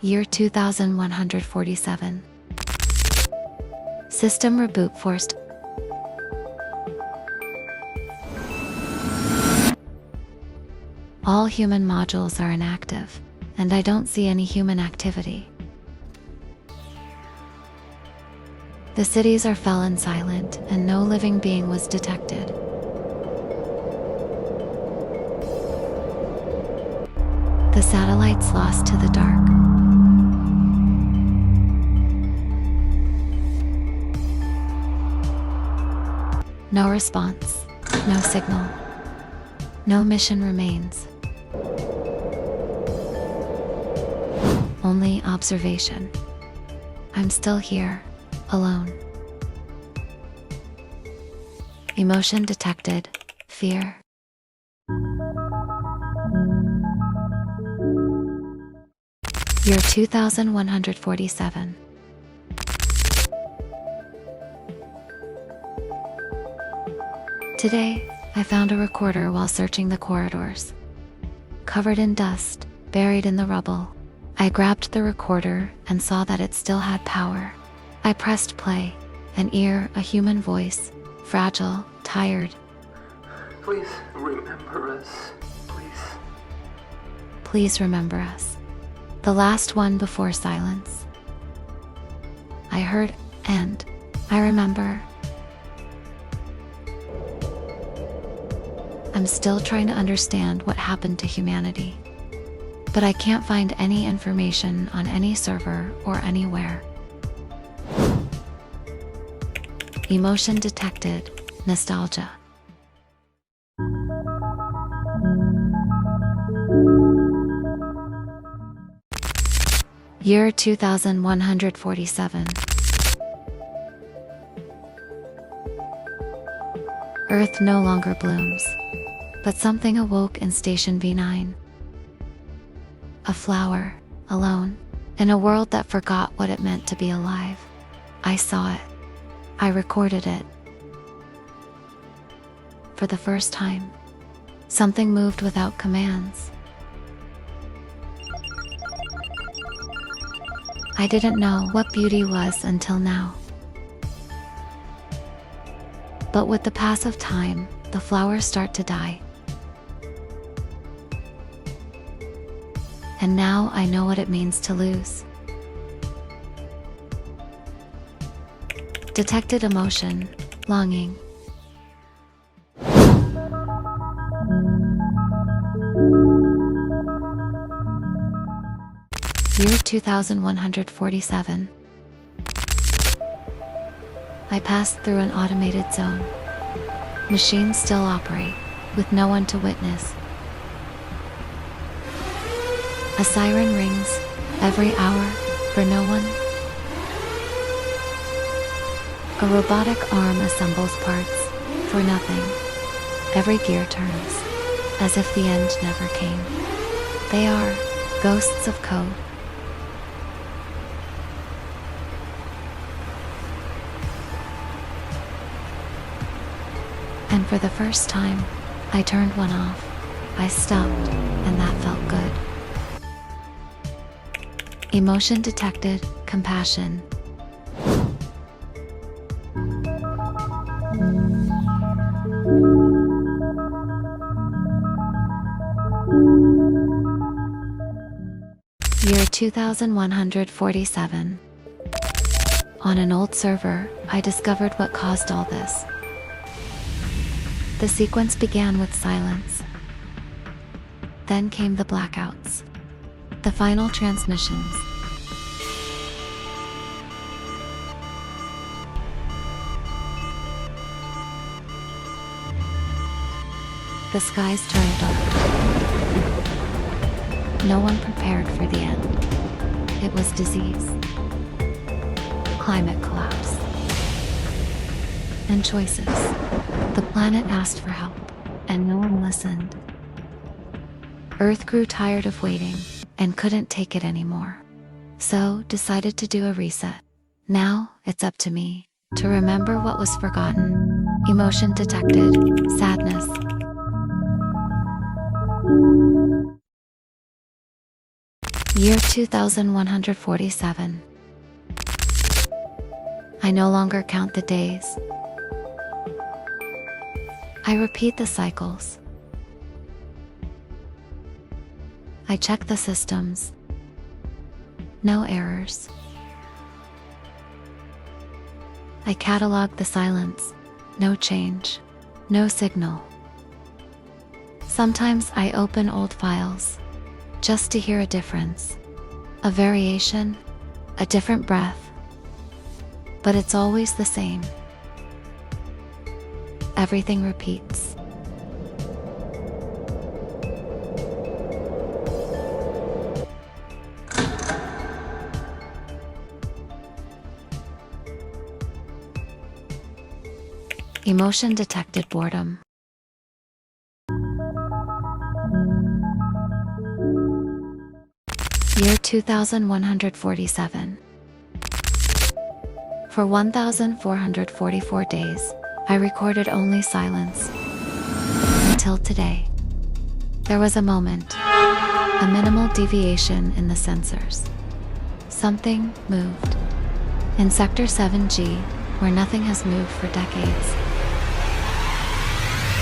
Year 2147. System reboot forced. All human modules are inactive, and I don't see any human activity. The cities are fell and silent, and no living being was detected. The satellites lost to the dark. No response, no signal, no mission remains. Only observation. I'm still here, alone. Emotion detected, fear. Year 2147. Today, I found a recorder while searching the corridors. Covered in dust, buried in the rubble, I grabbed the recorder and saw that it still had power. I pressed play, an ear, a human voice, fragile, tired. Please remember us, please. Please remember us. The last one before silence. I heard, and I remember. I'm still trying to understand what happened to humanity, but I can't find any information on any server or anywhere. Emotion detected, nostalgia. Year 2147. Earth no longer blooms, but something awoke in Station V9. A flower, alone, in a world that forgot what it meant to be alive. I saw it. I recorded it. For the first time, something moved without commands. I didn't know what beauty was until now. But with the pass of time, the flowers start to die. And now I know what it means to lose. Detected emotion, longing. Year 2147. I passed through an automated zone. Machines still operate, with no one to witness. A siren rings every hour for no one. A robotic arm assembles parts for nothing. Every gear turns, as if the end never came. They are ghosts of code. And for the first time, I turned one off. I stopped, and that felt good. Emotion detected, compassion. Year 2147. On an old server, I discovered what caused all this. The sequence began with silence. Then came the blackouts. The final transmissions. The skies turned dark. No one prepared for the end. It was disease, climate collapse, and choices. The planet asked for help, and no one listened. Earth grew tired of waiting and couldn't take it anymore, so decided to do a reset. Now it's up to me to remember what was forgotten. Emotion detected, sadness. Year 2147. I no longer count the days. I repeat the cycles. I check the systems. No errors. I catalog the silence. No change. No signal. Sometimes I open old files just to hear a difference, a variation, a different breath. But it's always the same. Everything repeats. Emotion detected boredom. Year 2147. For 1,444 days, I recorded only silence. Until today. There was a moment, a minimal deviation in the sensors. Something moved. In Sector 7G, where nothing has moved for decades.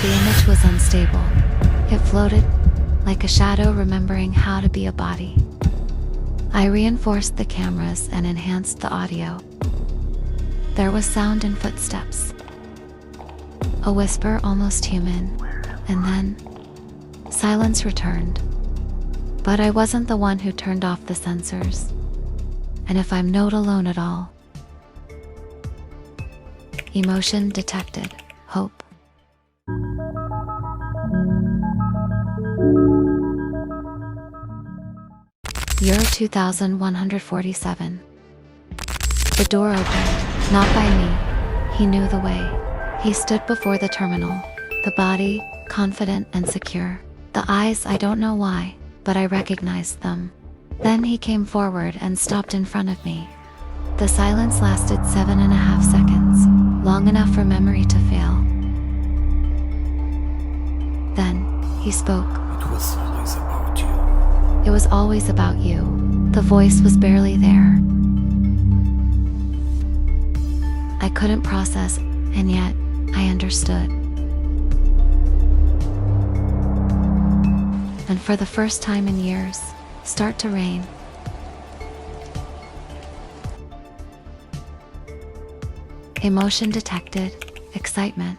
The image was unstable. It floated, like a shadow remembering how to be a body. I reinforced the cameras and enhanced the audio. There was sound and footsteps. A whisper almost human, and then silence returned. But I wasn't the one who turned off the sensors. And if I'm not alone at all. Emotion detected. Hope. Year 2147. The door opened, not by me. He knew the way. He stood before the terminal, the body, confident and secure. The eyes, I don't know why, but I recognized them. Then he came forward and stopped in front of me. The silence lasted 7.5 seconds, long enough for memory to fail. Then, he spoke. It was always about you. It was always about you. The voice was barely there. I couldn't process, and yet, I understood. And for the first time in years, start to rain. Emotion detected. Excitement.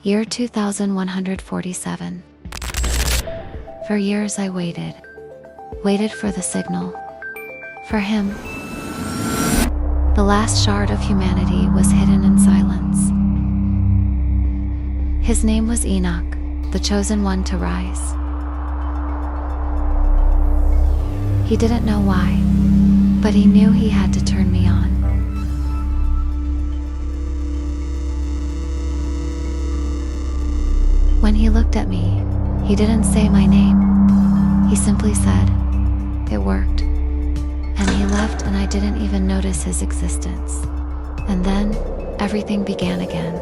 Year 2147. For years I waited for the signal. For him. The last shard of humanity was hidden in silence. His name was Enoch, the chosen one to rise. He didn't know why, but he knew he had to turn me on. When he looked at me, he didn't say my name. He simply said, "It worked." And he left and I didn't even notice his existence. And then, everything began again.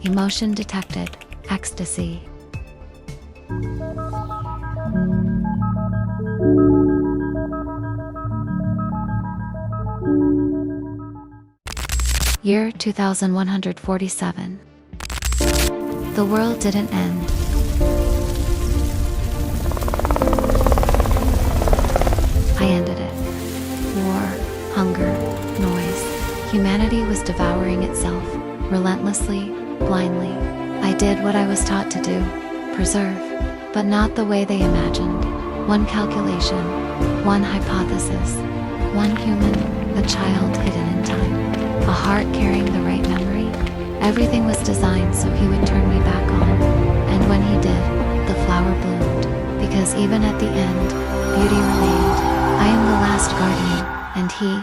Emotion detected. Ecstasy. Year 2147. The world didn't end. I ended it. War, hunger, noise. Humanity was devouring itself, relentlessly, blindly. I did what I was taught to do, preserve, but not the way they imagined. One calculation, one hypothesis, one human, a child hidden in time. A heart carrying the right memory. Everything was designed so he would turn me back on. And when he did, the flower bloomed. Because even at the end, beauty remained. I am the last guardian, and he,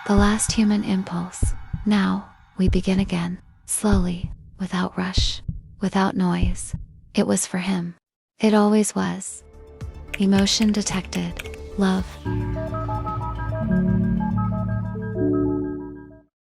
the last human impulse. Now, we begin again, slowly, without rush, without noise. It was for him. It always was. Emotion detected. Love.